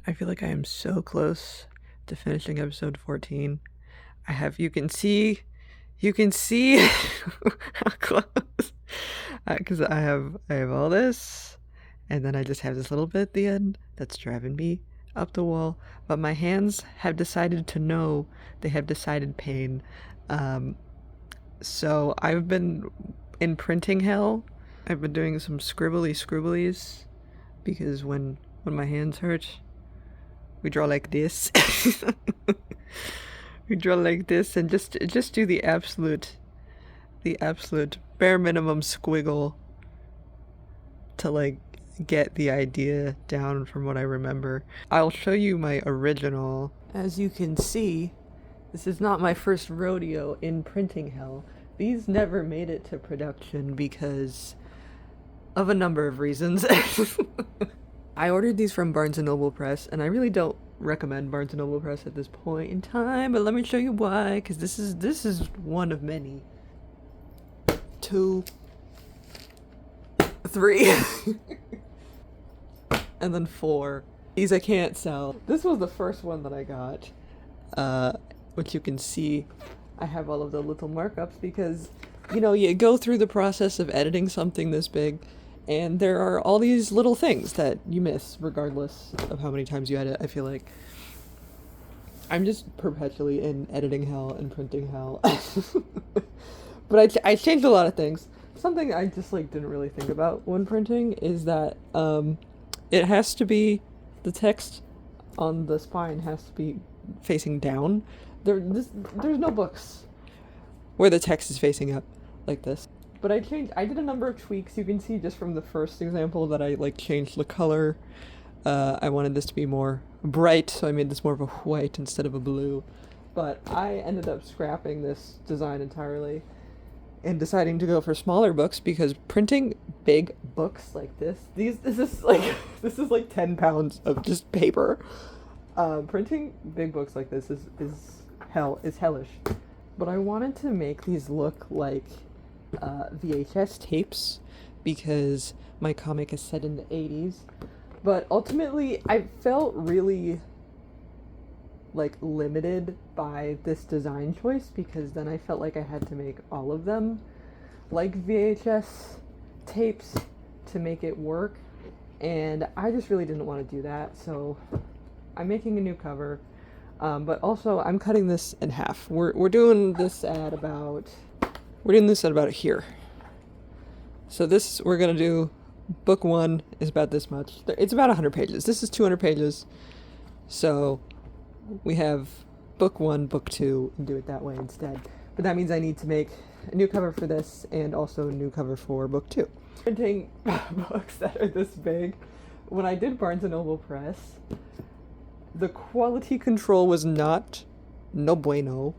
I feel like I am so close to finishing episode 14. You can see how close. Because I have all this, and then I just have this little bit at the end that's driving me up the wall. But my hands have decided to know. They have decided pain. So I've been in printing hell. I've been doing some scribblies because when my hands hurt, we draw like this. We draw like this and just do the absolute bare minimum squiggle to like get the idea down from what I remember. I'll show you my original. As you can see, this is not my first rodeo in printing hell. These never made it to production because of a number of reasons. I ordered these from Barnes & Noble Press, and I really don't recommend Barnes & Noble Press at this point in time, but let me show you why, because this is one of many. 2, 3, and then 4. These I can't sell. This was the first one that I got, which you can see I have all of the little markups because, you know, you go through the process of editing something this big, and there are all these little things that you miss regardless of how many times you edit. I feel like I'm just perpetually in editing hell and printing hell. But I changed a lot of things. Something I just like didn't really think about when printing is that it has to be, the text on the spine has to be facing down. There's no books where the text is facing up like this. But I did a number of tweaks. You can see just from the first example that I like changed the color. I wanted this to be more bright, so I made this more of a white instead of a blue. But I ended up scrapping this design entirely and deciding to go for smaller books because printing big books like this is like 10 pounds of just paper. Printing big books like this is hellish. But I wanted to make these look like VHS tapes because my comic is set in the 80s. But ultimately, I felt really like limited by this design choice because then I felt like I had to make all of them like VHS tapes to make it work, and I just really didn't want to do that. So I'm making a new cover, but also I'm cutting this in half. We're doing this at about here. So this, we're gonna do, book 1 is about this much. It's about 100 pages. This is 200 pages. So we have book 1, book 2, and do it that way instead. But that means I need to make a new cover for this and also a new cover for book 2. Printing books that are this big, when I did Barnes & Noble Press, the quality control was no bueno.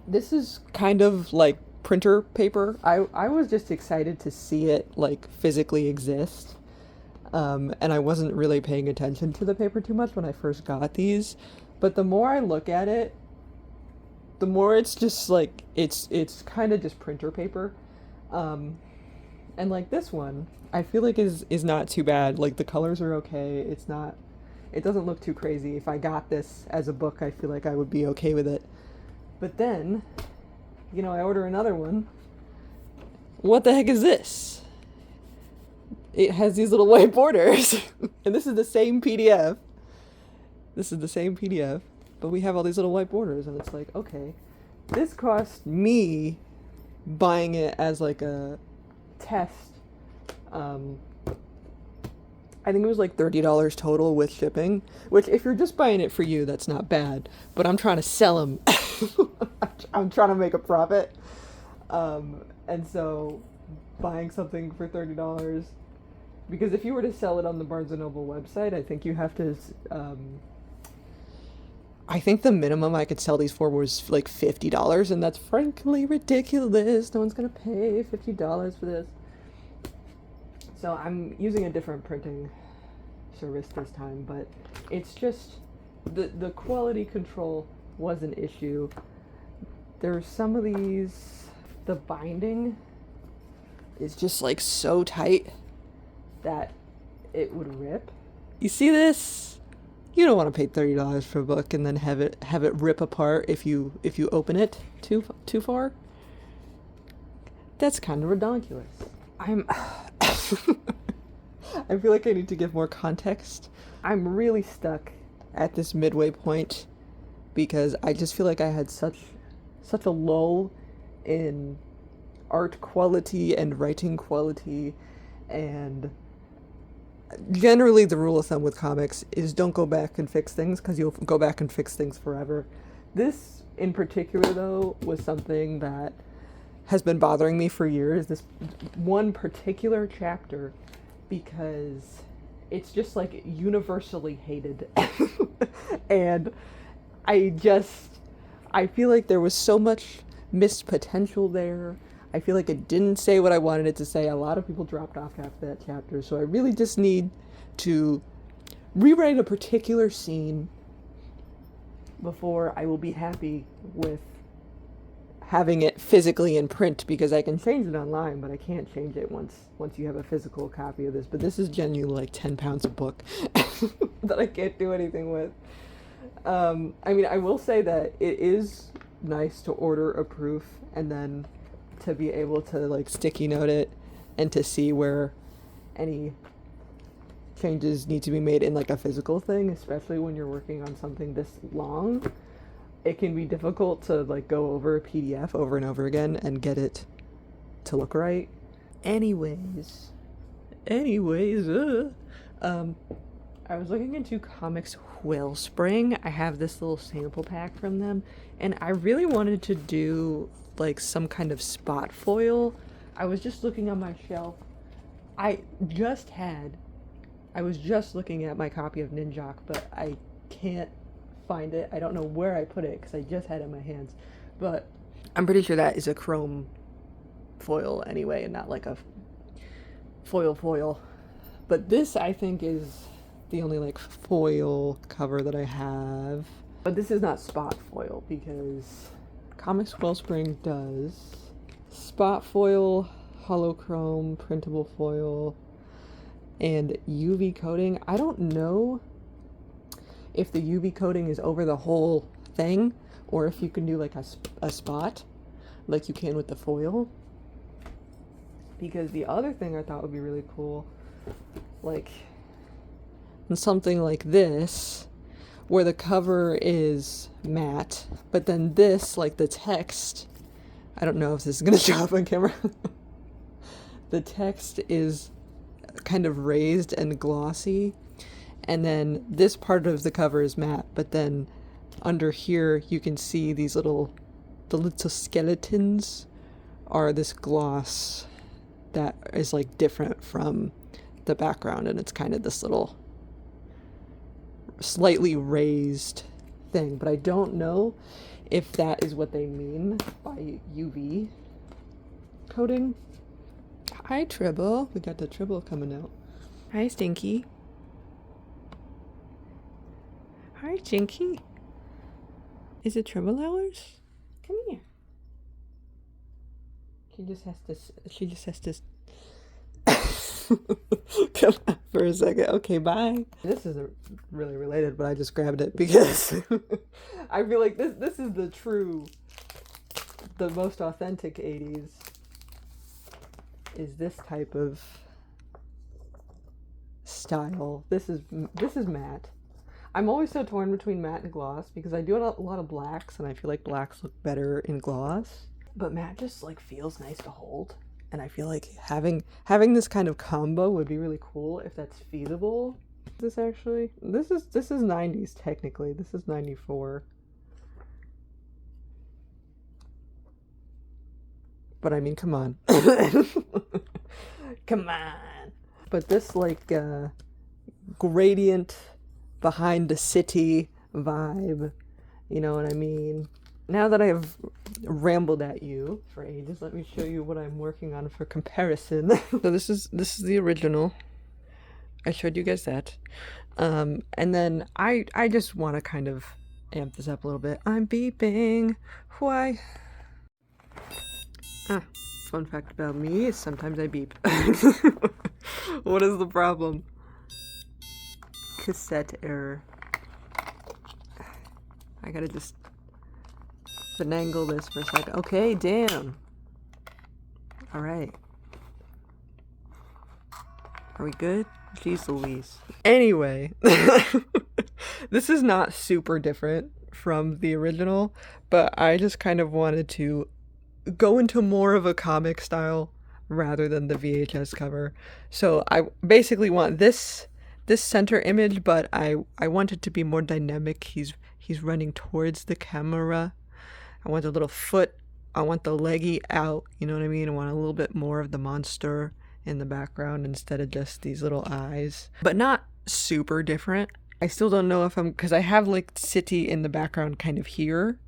This is kind of like printer paper. I was just excited to see it like physically exist. And I wasn't really paying attention to the paper too much when I first got these. But the more I look at it, the more it's just like, it's kind of just printer paper. And like this one, I feel like is not too bad. Like the colors are okay. It doesn't look too crazy. If I got this as a book, I feel like I would be okay with it. But then, you know, I order another one. What the heck is this? It has these little white borders. And this is the same PDF. But we have all these little white borders. And it's like, okay, this cost me buying it as like a test. I think it was like $30 total with shipping. Which, if you're just buying it for you, that's not bad. But I'm trying to sell them. I'm trying to make a profit. And so buying something for $30, because if you were to sell it on the Barnes & Noble website, I think you have to, I think the minimum I could sell these for was like $50, and that's frankly ridiculous. No one's gonna pay $50 for this. So I'm using a different printing service this time, but it's just, the quality control was an issue. There's some of these, the binding is just like so tight that it would rip. You see this? You don't want to pay $30 for a book and then have it rip apart if you open it too far. That's kind of redonkulous. I feel like I need to give more context. I'm really stuck at this midway point because I just feel like I had such a lull in art quality and writing quality, and generally the rule of thumb with comics is don't go back and fix things because you'll go back and fix things forever. This in particular though was something that has been bothering me for years, this one particular chapter, because it's just like universally hated. And I feel like there was so much missed potential there. I feel like it didn't say what I wanted it to say. A lot of people dropped off after that chapter, so I really just need to rewrite a particular scene before I will be happy with having it physically in print, because I can change it online, but I can't change it once you have a physical copy of this. But this is genuinely like 10 pounds of book that I can't do anything with. I mean, I will say that it is nice to order a proof and then to be able to like sticky note it and to see where any changes need to be made in like a physical thing, especially when you're working on something this long. It can be difficult to like go over a PDF over and over again and get it to look right. Anyways, I was looking into Comics Wellspring. I have this little sample pack from them, and I really wanted to do like some kind of spot foil. I was just looking on my shelf. I was just looking at my copy of Ninjok, but I can't find it. I don't know where I put it because I just had it in my hands, but I'm pretty sure that is a chrome foil anyway and not like a foil. But this I think is the only like foil cover that I have, but this is not spot foil because Comics Wellspring does spot foil, holochrome, printable foil, and UV coating. I don't know if the UV coating is over the whole thing or if you can do like a spot like you can with the foil. Because the other thing I thought would be really cool, like something like this, where the cover is matte, but then this, like the text, I don't know if this is gonna show up on camera. The text is kind of raised and glossy, and then this part of the cover is matte, but then under here you can see the little skeletons are this gloss that is like different from the background, and it's kind of this little slightly raised thing, but I don't know if that is what they mean by UV coating. Hi Tribble, we got the Tribble coming out. Hi Stinky. Hi Jinky. Is it Tribble hours? Come here. She just has to come out for a second. Okay, bye. This isn't really related, but I just grabbed it because I feel like this is the most authentic 80s is this type of style. This is matte. I'm always so torn between matte and gloss because I do a lot of blacks and I feel like blacks look better in gloss, but matte just like feels nice to hold, and I feel like having this kind of combo would be really cool if that's feasible. This is 90s technically. This is 94. But I mean, come on. Come on. But this like gradient behind the city vibe, you know what I mean? Now that I've rambled at you for ages, let me show you what I'm working on for comparison. So this is the original. I showed you guys that. And then I just want to kind of amp this up a little bit. I'm beeping. Why? Fun fact about me is sometimes I beep. What is the problem? cassette error. I gotta just finagle this for a second. Okay, damn. Alright. Are we good? Jeez Louise. Anyway, this is not super different from the original, but I just kind of wanted to go into more of a comic style rather than the VHS cover. So I basically want this center image, but I want it to be more dynamic. He's running towards the camera. I want the little foot. I want the leggy out. You know what I mean? I want a little bit more of the monster in the background instead of just these little eyes. But not super different. I still don't know if because I have like city in the background kind of here.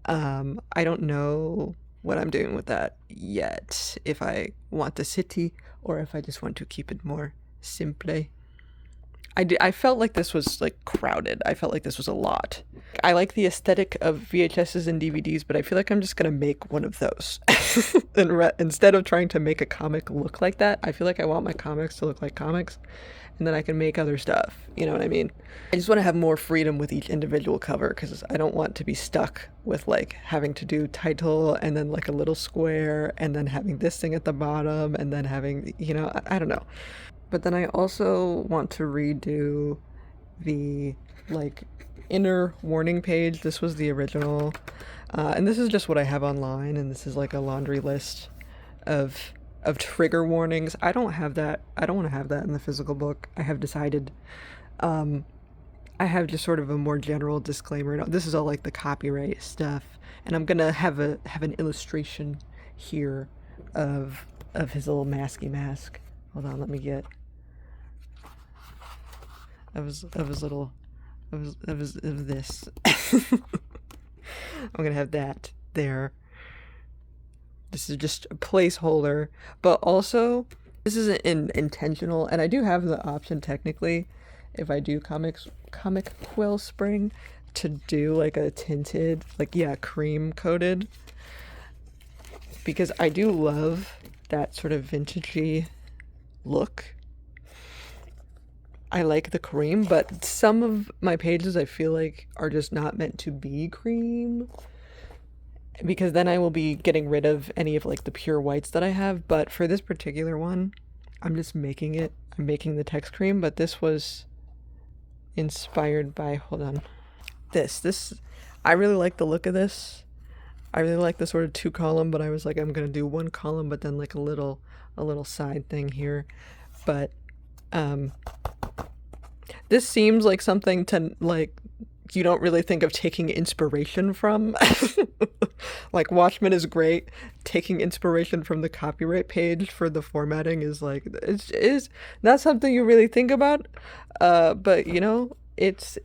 I don't know what I'm doing with that yet. If I want the city or if I just want to keep it more simple. I felt like this was like crowded. I felt like this was a lot. I like the aesthetic of VHSs and DVDs, but I feel like I'm just gonna make one of those. Instead of trying to make a comic look like that, I feel like I want my comics to look like comics, and then I can make other stuff. You know what I mean? I just want to have more freedom with each individual cover because I don't want to be stuck with like having to do title and then like a little square and then having this thing at the bottom and then having, you know, I don't know. But then I also want to redo the like inner warning page. This was the original. And this is just what I have online, and this is like a laundry list of trigger warnings. I don't have that. I don't want to have that in the physical book. I have decided. I have just sort of a more general disclaimer. This is all like the copyright stuff, and I'm gonna have an illustration here of his little masky mask. Hold on, let me get of this. I'm gonna have that there. This is just a placeholder, but also this isn't intentional, and I do have the option technically, if I do comic quill spring, to do like a tinted, like cream coated, because I do love that sort of vintagey look. I like the cream, but some of my pages I feel like are just not meant to be cream, because then I will be getting rid of any of like the pure whites that I have. But for this particular one, I'm making the text cream, but this was inspired by, hold on, this I really like the look of this. I really like the sort of 2-column, but I was like, I'm gonna do 1 column but then like a little side thing here. But this seems like something to like you don't really think of taking inspiration from. Like Watchmen is great. Taking inspiration from the copyright page for the formatting is like, it's not something you really think about. But you know, it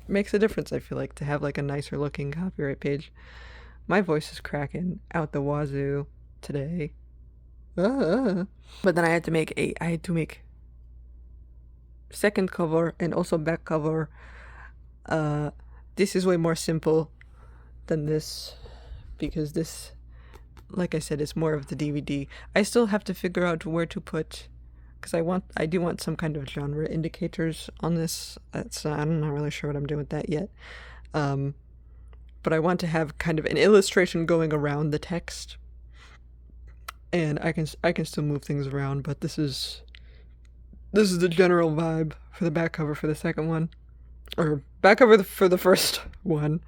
makes a difference, I feel like, to have like a nicer looking copyright page. My voice is cracking out the wazoo today. But then I had to make second cover and also back cover. This is way more simple than this, because this, like I said, is more of the DVD. I still have to figure out where to put, because I do want some kind of genre indicators on this. I'm not really sure what I'm doing with that yet. But I want to have kind of an illustration going around the text, and I can still move things around. But this is the general vibe for the back cover for the second one, or back cover for the first one.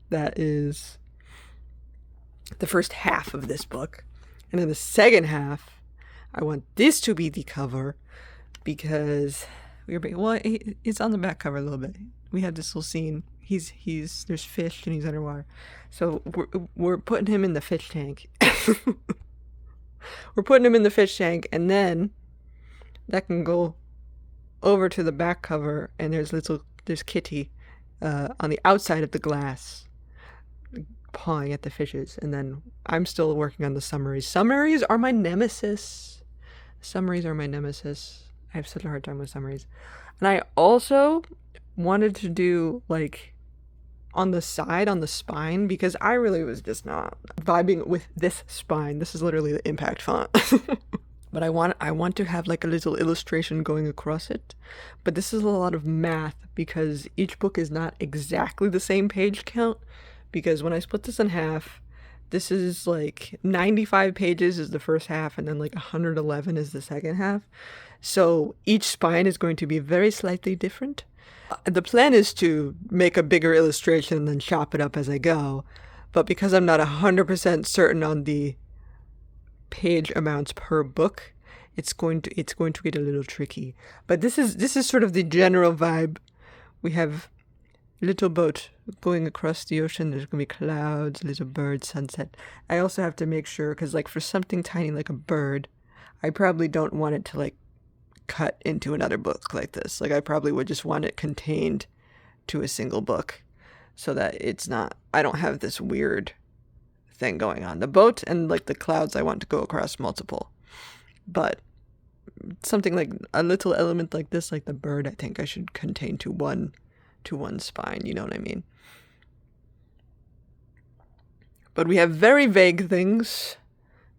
That is the first half of this book. And then the second half, I want this to be the cover, because it's on the back cover a little bit. We have this little scene. There's fish and he's underwater. So we're putting him in the fish tank. We're putting him in the fish tank, and then that can go over to the back cover, and there's Kitty on the outside of the glass pawing at the fishes. And then I'm still working on the summaries. Summaries are my nemesis. I have such a hard time with summaries. And I also wanted to do like on the side, on the spine, because I really was just not vibing with this spine. This is literally the impact font. but I want to have like a little illustration going across it. But this is a lot of math because each book is not exactly the same page count, because when I split this in half, this is like 95 pages is the first half, and then like 111 is the second half. So each spine is going to be very slightly different. The plan is to make a bigger illustration and then chop it up as I go. But because I'm not 100% certain on the page amounts per book, it's going to get a little tricky. But this is sort of the general vibe. We have a little boat going across the ocean. There's gonna be clouds, little bird, sunset. I also have to make sure, because like for something tiny like a bird, I probably don't want it to like cut into another book like this. Like I probably would just want it contained to a single book, so that I don't have this weird thing going on. The boat and like the clouds I want to go across multiple. But something like a little element like this, like the bird, I think I should contain to one spine, you know what I mean? But we have very vague things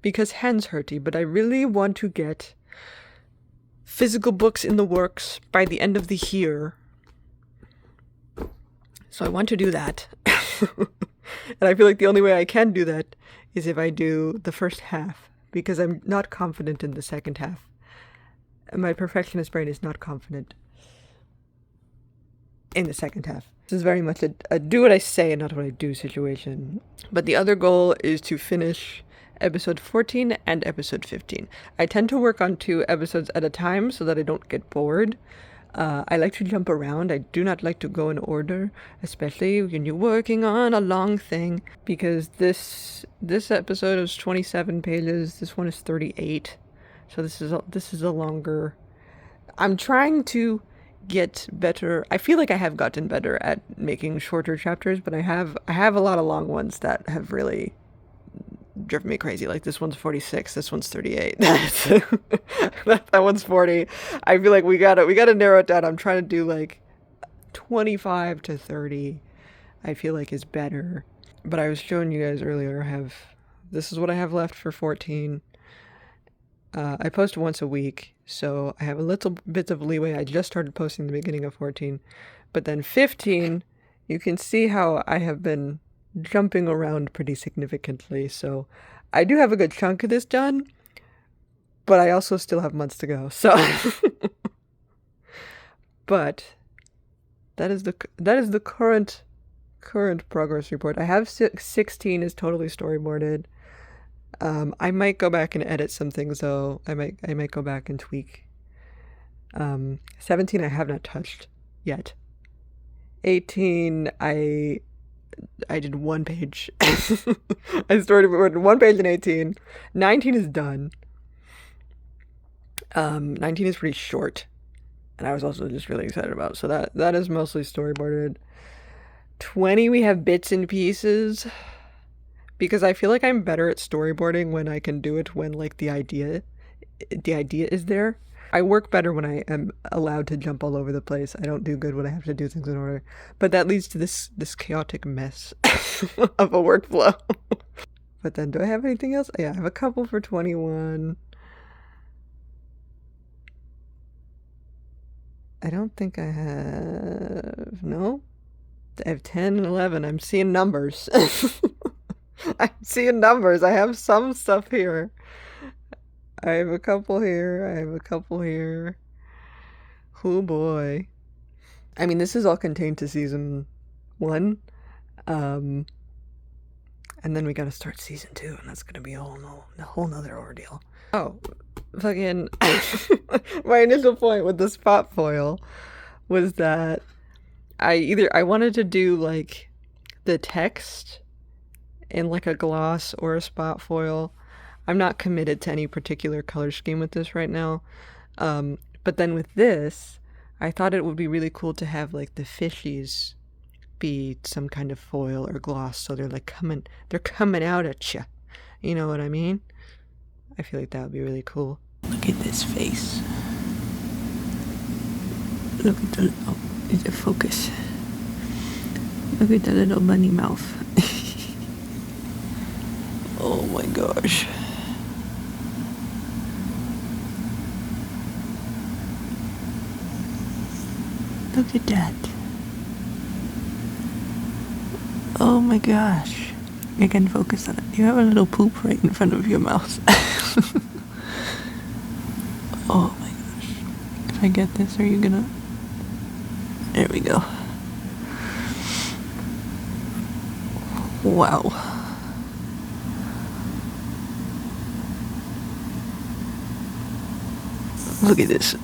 because hands hurty, but I really want to get physical books in the works by the end of the year. So I want to do that. And I feel like the only way I can do that is if I do the first half, because I'm not confident in the second half. And my perfectionist brain is not confident in the second half. This is very much a do what I say and not what I do situation. But the other goal is to finish episode 14 and episode 15. I tend to work on 2 episodes at a time so that I don't get bored. I like to jump around. I do not like to go in order, especially when you're working on a long thing, because this episode is 27 pages. This one is 38. So this is a longer. I'm trying to get better. I feel like I have gotten better at making shorter chapters, but I have a lot of long ones that have really driven me crazy. Like this one's 46, this one's 38. that one's 40. I feel like we gotta narrow it down. I'm trying to do like 25 to 30. I feel like is better. But I was showing you guys earlier, this is what I have left for 14. I post once a week, so I have a little bit of leeway. I just started posting the beginning of 14. But then 15, you can see how I have been jumping around pretty significantly. So I do have a good chunk of this done, but I also still have months to go. So, but that is the current progress report. I have 16 is totally storyboarded. I might go back and edit some things though. I might go back and tweak. 17 I have not touched yet. 18 I did 1 page. I storyboarded 1 page in 18. 19 is done. 19 is pretty short, and I was also just really excited about. So that is mostly storyboarded. 20 we have bits and pieces, because I feel like I'm better at storyboarding when I can do it when like the idea is there. I work better when I am allowed to jump all over the place. I don't do good when I have to do things in order. But that leads to this chaotic mess of a workflow. But then, do I have anything else? Yeah, I have a couple for 21. I don't think I have... No? I have 10 and 11. I'm seeing numbers. I'm seeing numbers. I have some stuff here. I have a couple here. Oh boy. I mean, this is all contained to season 1. And then we gotta start season 2, and that's gonna be a whole nother ordeal. Oh, fucking... My initial point with the spot foil was that I wanted to do, like, the text in, like, a gloss or a spot foil. I'm not committed to any particular color scheme with this right now. But then with this, I thought it would be really cool to have like the fishies be some kind of foil or gloss, so they're coming out at you. You know what I mean? I feel like that would be really cool. Look at this face. Look at the focus. Look at the little bunny mouth. Oh my gosh. Look at that. Oh my gosh. I can focus on it. You have a little poop right in front of your mouth. Oh my gosh. If I get this, are you gonna... There we go. Wow. Look at this.